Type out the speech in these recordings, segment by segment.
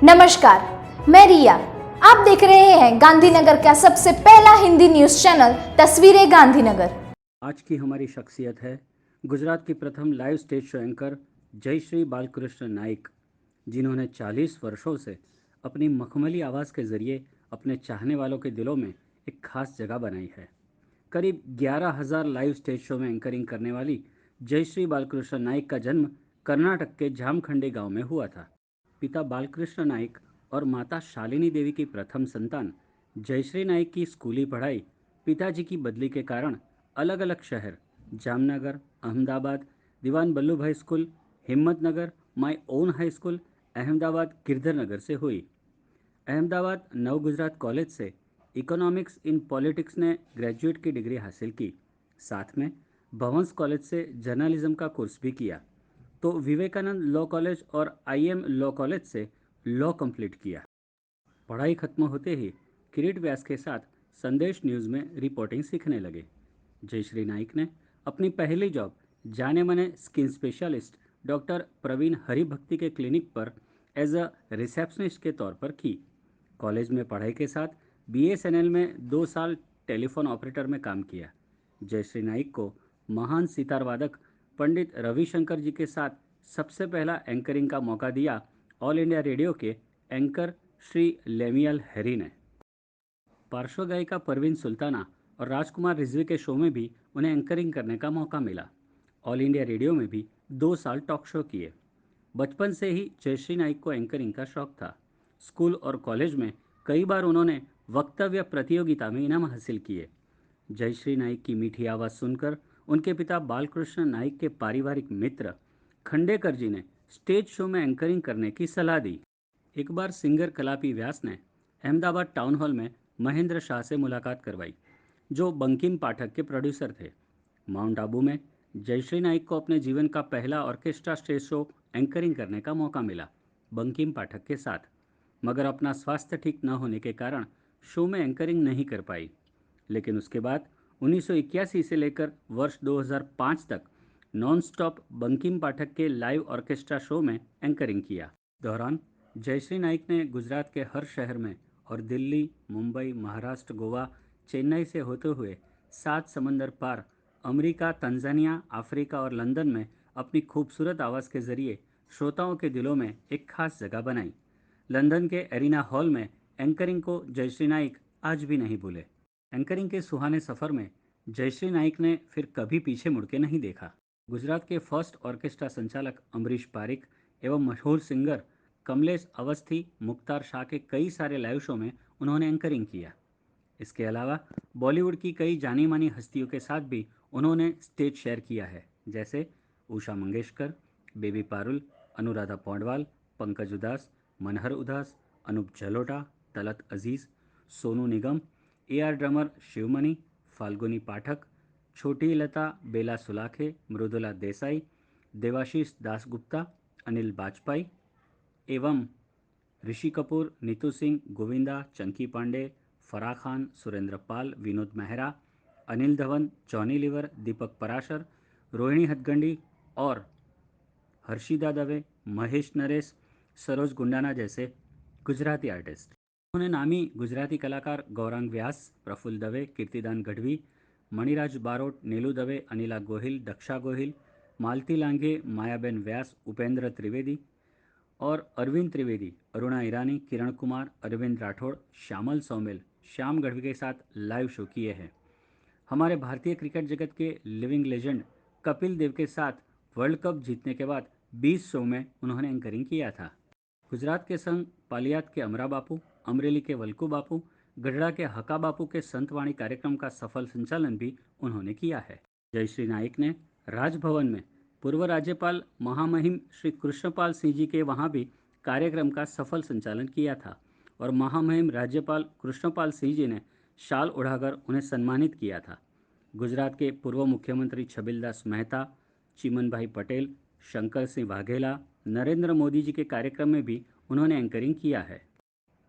नमस्कार, मैं रिया। आप देख रहे हैं गांधीनगर का सबसे पहला हिंदी न्यूज चैनल तस्वीरें गांधीनगर। आज की हमारी शख्सियत है गुजरात की प्रथम live stage show anchor Jayshree Balkrishna Naik, जिन्होंने 40 वर्षों से अपनी मखमली आवाज़ के जरिए अपने चाहने वालों के दिलों में एक खास जगह बनाई है। करीब 11,000 लाइव स्टेज शो में एंकरिंग करने वाली जयश्री बालकृष्ण नाइक का जन्म कर्नाटक के जामखंडी गांव में हुआ था। पिता बालकृष्ण नाइक और माता शालिनी देवी की प्रथम संतान जयश्री नाइक की स्कूली पढ़ाई पिताजी की बदली के कारण अलग अलग शहर Jamnagar, Ahmedabad, Diwan Ballu Bhai school, Himmatnagar, my own high school, Ahmedabad Girdhar Nagar से हुई। अहमदाबाद नव गुजरात कॉलेज से इकोनॉमिक्स इन पॉलिटिक्स ने ग्रेजुएट की डिग्री हासिल की। साथ में भवंस कॉलेज से जर्नलिज्म का कोर्स भी किया, तो विवेकानंद लॉ कॉलेज और आईएम लॉ कॉलेज से लॉ कंप्लीट किया। पढ़ाई खत्म होते ही किरीट व्यास के साथ संदेश न्यूज़ में रिपोर्टिंग सीखने लगे। जयश्री नाइक ने अपनी पहली जॉब जाने माने skin specialist doctor Praveen Haribhakti के क्लिनिक पर एज अ रिसेप्शनिस्ट के तौर पर की। कॉलेज में पढ़ाई के साथ बीएसएनएल में 2 साल टेलीफोन ऑपरेटर में काम किया। जयश्री नाइक को महान सितार वादक पंडित रविशंकर जी के साथ सबसे पहला एंकरिंग का मौका दिया ऑल इंडिया रेडियो के एंकर श्री लेमियल हैरी ने। पार्श्व गायिका परवीन सुल्ताना और राजकुमार रिजवी के शो में भी उन्हें एंकरिंग करने का मौका मिला। ऑल इंडिया रेडियो में भी 2 साल टॉक शो किए। बचपन से ही जयश्री नाइक को एंकरिंग का शौक था। स्कूल और कॉलेज में कई बार उन्होंने वक्तव्य प्रतियोगिता में इनाम हासिल किए। जयश्री नाइक की मीठी आवाज़ सुनकर उनके पिता बालकृष्ण नाइक के पारिवारिक मित्र खंडेकर जी ने स्टेज शो में एंकरिंग करने की सलाह दी। एक बार सिंगर कलापी व्यास ने अहमदाबाद टाउन हॉल में महेंद्र शाह से मुलाकात करवाई, जो बंकिम पाठक के प्रोड्यूसर थे। माउंट आबू में जयश्री नाइक को अपने जीवन का पहला ऑर्केस्ट्रा स्टेज शो एंकरिंग करने का मौका मिला, बंकिम पाठक के साथ। मगर अपना स्वास्थ्य ठीक न होने के कारण शो में एंकरिंग नहीं कर पाई। लेकिन उसके बाद 1981 से लेकर वर्ष 2005 तक नॉन स्टॉप बंकिम पाठक के लाइव ऑर्केस्ट्रा शो में एंकरिंग किया। दौरान जयश्री नाइक ने गुजरात के हर शहर में और दिल्ली, मुंबई, महाराष्ट्र, गोवा, चेन्नई से होते हुए 7 समंदर पार अमेरिका, तंजानिया, अफ्रीका और लंदन में अपनी खूबसूरत आवाज़ के जरिए श्रोताओं के दिलों में एक खास जगह बनाई। लंदन के एरिना हॉल में एंकरिंग को जयश्री नाइक आज भी नहीं भूले। एंकरिंग के सुहाने सफ़र में जयश्री नाइक ने फिर कभी पीछे मुड़ के नहीं देखा। गुजरात के फर्स्ट ऑर्केस्ट्रा संचालक अमरीश पारिक एवं मशहूर सिंगर कमलेश अवस्थी, मुख्तार शाह के कई सारे लाइव शो में उन्होंने एंकरिंग किया। इसके अलावा बॉलीवुड की कई जानी मानी हस्तियों के साथ भी उन्होंने स्टेज शेयर किया है, जैसे उषा मंगेशकर, बेबी पारुल, अनुराधा पौडवाल, पंकज उदास, मनहर उदास, अनूप जलोटा, तलत अजीज़, सोनू निगम, एआर ड्रमर शिवमणि, फाल्गुनी पाठक, छोटी लता, बेला सुलाखे, मृदुला देसाई, देवाशीष दासगुप्ता, अनिल बाजपेयी एवं ऋषि कपूर, नीतू सिंह, गोविंदा, चंकी पांडे, फराह खान, सुरेंद्र पाल, विनोद मेहरा, अनिल धवन, जॉनी लीवर, दीपक पराशर, रोहिणी हथगंडी और हर्षिदा दवे, महेश नरेश, सरोज गुंडाना जैसे गुजराती आर्टिस्ट। उन्होंने नामी गुजराती कलाकार गौरांग व्यास, प्रफुल्ल दवे, कीर्तिदान गढ़वी, मणिराज बारोट, नीलू दवे, अनिला गोहिल, दक्षा गोहिल, मालती लांघे, मायाबेन व्यास, उपेंद्र त्रिवेदी और अरविंद त्रिवेदी, अरुणा ईरानी, किरण कुमार, अरविंद राठौड़, श्यामल सौमिल, श्याम गढ़वी के साथ लाइव शो किए हैं। हमारे भारतीय क्रिकेट जगत के लिविंग लेजेंड कपिल देव के साथ वर्ल्ड कप जीतने के बाद 20 शो में उन्होंने एंकरिंग किया था। गुजरात के संग पालियात के अमरा बापू, अमरेली के वल्कू बापू, गढ़ड़ा के हका बापू के संतवाणी कार्यक्रम का सफल संचालन भी उन्होंने किया है। जयश्री नाइक ने राजभवन में पूर्व राज्यपाल महामहिम श्री कृष्णपाल सिंह जी के वहाँ भी कार्यक्रम का सफल संचालन किया था और महामहिम राज्यपाल कृष्णपाल सिंह जी ने शाल उड़ाकर उन्हें सम्मानित किया था। गुजरात के पूर्व मुख्यमंत्री छबिलदास मेहता, चिमनभाई पटेल, शंकर सिंह वाघेला, नरेंद्र मोदी जी के कार्यक्रम में भी उन्होंने एंकरिंग किया है।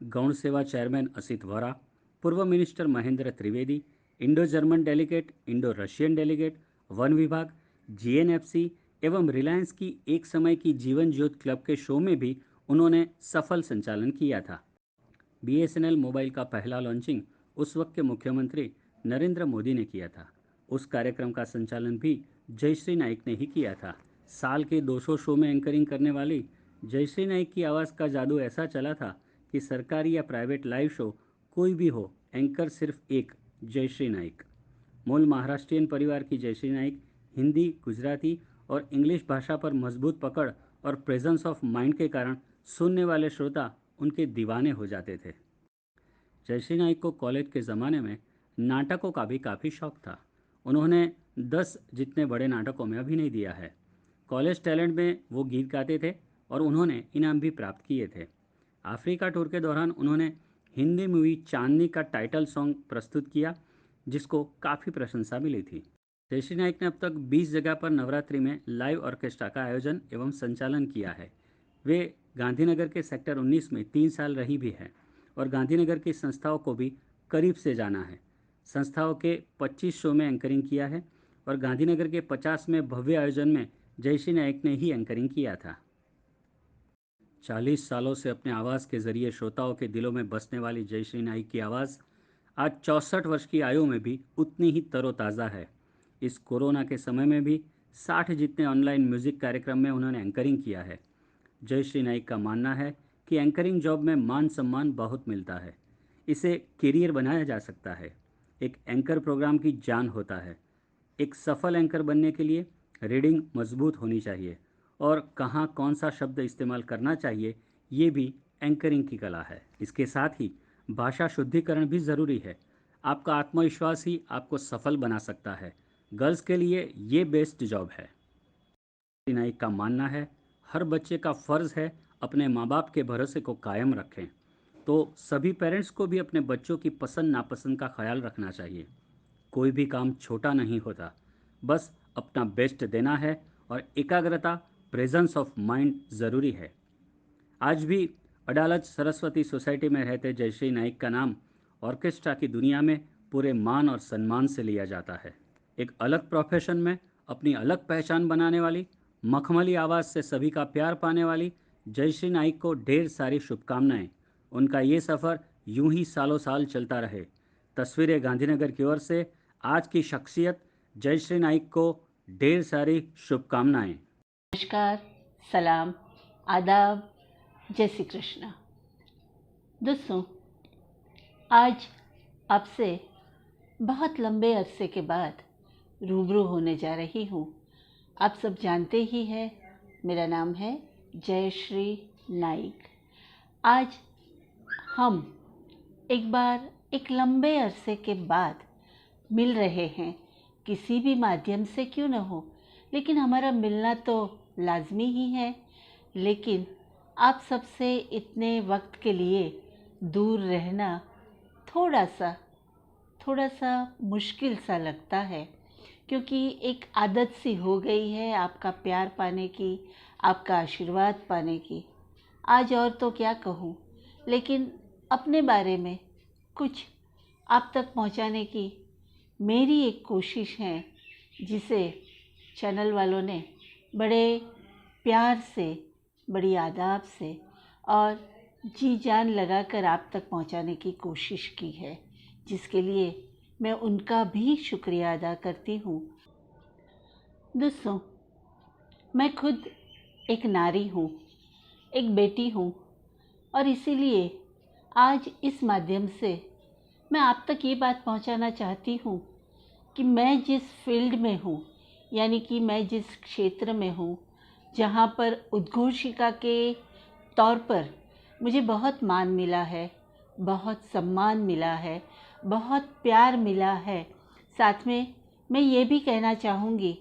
गौण सेवा चेयरमैन असित वोरा, पूर्व minister Mahendra Trivedi, Indo German delegate, Indo Russian delegate, one विभाग, जीएनएफसी एवं रिलायंस की एक समय की जीवन ज्योत क्लब के शो में भी उन्होंने सफल संचालन किया था। बीएसएनएल मोबाइल का पहला लॉन्चिंग उस वक्त के मुख्यमंत्री नरेंद्र मोदी ने किया था। उस कार्यक्रम का संचालन भी जयश्री नाइक ने ही किया था। साल के 200 शो में एंकरिंग करने वाली जयश्री नाइक की आवाज़ का जादू ऐसा चला था कि सरकारी या प्राइवेट लाइव शो कोई भी हो, एंकर सिर्फ एक, जयश्री नाइक। मूल महाराष्ट्रियन परिवार की जयश्री नाइक हिंदी, गुजराती और इंग्लिश भाषा पर मजबूत पकड़ और प्रेजेंस ऑफ माइंड के कारण सुनने वाले श्रोता उनके दीवाने हो जाते थे। जयश्री नाइक को कॉलेज के ज़माने में नाटकों का भी काफ़ी शौक था। उन्होंने 10 जितने बड़े नाटकों में अभिनय दिया है। कॉलेज टैलेंट में वो गीत गाते थे और उन्होंने इनाम भी प्राप्त किए थे। अफ्रीका टूर के दौरान उन्होंने हिंदी मूवी चांदनी का टाइटल सॉन्ग प्रस्तुत किया, जिसको काफ़ी प्रशंसा मिली थी। जयश्री नाइक ने अब तक 20 जगह पर नवरात्रि में लाइव ऑर्केस्ट्रा का आयोजन एवं संचालन किया है। वे गांधीनगर के सेक्टर 19 में 3 साल रही भी है और गांधीनगर की संस्थाओं को भी करीब से जाना है। संस्थाओं के 25 शो में एंकरिंग किया है और गांधीनगर के 50 में भव्य आयोजन में जयश्री नाइक ने ही एंकरिंग किया था। 40 सालों से अपने आवाज़ के जरिए श्रोताओं के दिलों में बसने वाली जयश्री नाइक की आवाज़ आज 64 वर्ष की आयु में भी उतनी ही तरोताज़ा है। इस कोरोना के समय में भी 60 जितने ऑनलाइन म्यूज़िक कार्यक्रम में उन्होंने एंकरिंग किया है। जयश्री नाइक का मानना है कि एंकरिंग जॉब में मान सम्मान बहुत मिलता है। इसे करियर बनाया जा सकता है। एक एंकर प्रोग्राम की जान होता है। एक सफल एंकर बनने के लिए रीडिंग मजबूत होनी चाहिए और कहाँ कौन सा शब्द इस्तेमाल करना चाहिए, ये भी एंकरिंग की कला है। इसके साथ ही भाषा शुद्धिकरण भी ज़रूरी है। आपका आत्मविश्वास ही आपको सफल बना सकता है। गर्ल्स के लिए ये बेस्ट जॉब है। नाइक का मानना है, हर बच्चे का फ़र्ज़ है अपने माँ बाप के भरोसे को कायम रखें। तो सभी पेरेंट्स को भी अपने बच्चों की पसंद नापसंद का ख्याल रखना चाहिए। कोई भी काम छोटा नहीं होता, बस अपना बेस्ट देना है और एकाग्रता, प्रेजेंस ऑफ माइंड ज़रूरी है। आज भी अडालज सरस्वती सोसाइटी में रहते जयश्री नाइक का नाम ऑर्केस्ट्रा की दुनिया में पूरे मान और सम्मान से लिया जाता है। एक अलग प्रोफेशन में अपनी अलग पहचान बनाने वाली, मखमली आवाज़ से सभी का प्यार पाने वाली जयश्री नाइक को ढेर सारी शुभकामनाएं। उनका ये सफ़र यूं ही सालों साल चलता रहे। तस्वीरें गांधीनगर की ओर से आज की शख्सियत जयश्री नाइक को ढेर सारी शुभकामनाएं। नमस्कार, सलाम, आदाब, जय श्री कृष्णा। दोस्तों, आज आपसे बहुत लंबे अरसे के बाद रूबरू होने जा रही हूँ। आप सब जानते ही हैं, मेरा नाम है जयश्री नाइक। आज हम एक बार एक लंबे अरसे के बाद मिल रहे हैं, किसी भी माध्यम से क्यों न हो, लेकिन हमारा मिलना तो लाजमी ही है। लेकिन आप सबसे इतने वक्त के लिए दूर रहना थोड़ा सा मुश्किल सा लगता है, क्योंकि एक आदत सी हो गई है आपका प्यार पाने की, आपका आशीर्वाद पाने की। आज और तो क्या कहूँ, लेकिन अपने बारे में कुछ आप तक पहुँचाने की मेरी एक कोशिश है, जिसे चैनल वालों ने बड़े प्यार से, बड़ी आदाब से और जी जान लगाकर आप तक पहुंचाने की कोशिश की है, जिसके लिए मैं उनका भी शुक्रिया अदा करती हूँ। दोस्तों, मैं खुद एक नारी हूँ, एक बेटी हूँ, और इसीलिए आज इस माध्यम से मैं आप तक ये बात पहुंचाना चाहती हूँ कि मैं जिस फील्ड में हूँ, यानी कि मैं जिस क्षेत्र में हूँ, जहाँ पर उद्घोषिका के तौर पर मुझे बहुत मान मिला है, बहुत सम्मान मिला है, बहुत प्यार मिला है। साथ में मैं ये भी कहना चाहूँगी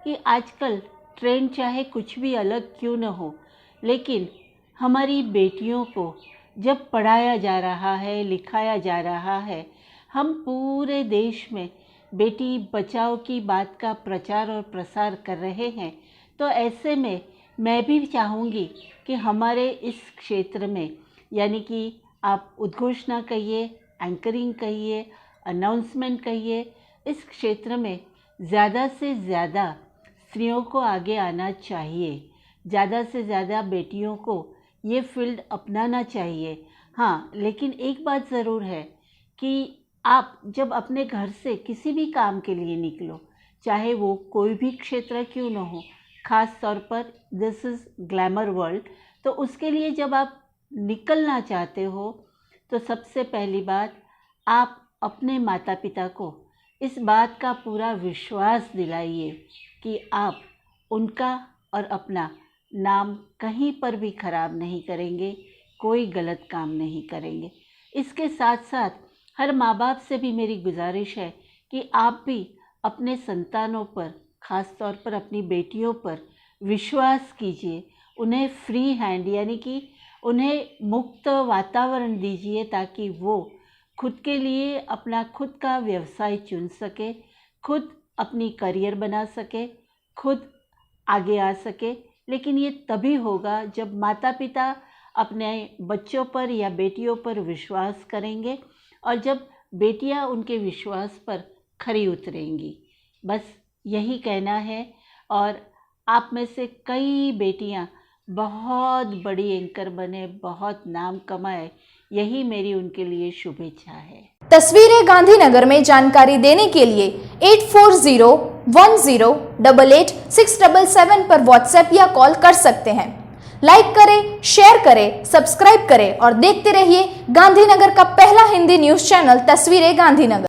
कि आजकल ट्रेंड चाहे कुछ भी अलग क्यों न हो, लेकिन हमारी बेटियों को जब पढ़ाया जा रहा है, लिखाया जा रहा है, हम पूरे देश में बेटी बचाओ की बात का प्रचार और प्रसार कर रहे हैं, तो ऐसे में मैं भी चाहूँगी कि हमारे इस क्षेत्र में, यानी कि आप उद्घोषणा कहिए, एंकरिंग कहिए, अनाउंसमेंट कहिए, इस क्षेत्र में ज़्यादा से ज़्यादा स्त्रियों को आगे आना चाहिए। ज़्यादा से ज़्यादा बेटियों को ये फील्ड अपनाना चाहिए। हाँ, लेकिन एक बात ज़रूर है कि आप जब अपने घर से किसी भी काम के लिए निकलो, चाहे वो कोई भी क्षेत्र क्यों न हो, ख़ास तौर पर दिस इज़ ग्लैमर वर्ल्ड, तो उसके लिए जब आप निकलना चाहते हो तो सबसे पहली बात आप अपने माता पिता को इस बात का पूरा विश्वास दिलाइए कि आप उनका और अपना नाम कहीं पर भी ख़राब नहीं करेंगे, कोई गलत काम नहीं करेंगे। इसके साथ साथ हर माँ बाप से भी मेरी गुजारिश है कि आप भी अपने संतानों पर, ख़ास तौर पर अपनी बेटियों पर विश्वास कीजिए। उन्हें फ्री हैंड यानी कि उन्हें मुक्त वातावरण दीजिए ताकि वो खुद के लिए अपना खुद का व्यवसाय चुन सके, खुद अपनी करियर बना सके, खुद आगे आ सके। लेकिन ये तभी होगा जब माता पिता अपने बच्चों पर या बेटियों पर विश्वास करेंगे और जब बेटियां उनके विश्वास पर खरी उतरेंगी। बस यही कहना है। और आप में से कई बेटियां बहुत बड़ी एंकर बने, बहुत नाम कमाए, यही मेरी उनके लिए शुभेच्छा है। तस्वीरें गांधीनगर में जानकारी देने के लिए 8401088677 पर व्हाट्सएप या कॉल कर सकते हैं। लाइक करें, शेयर करें, सब्सक्राइब करें और देखते रहिए गांधीनगर का पहला हिंदी न्यूज़ चैनल तस्वीरें गांधीनगर।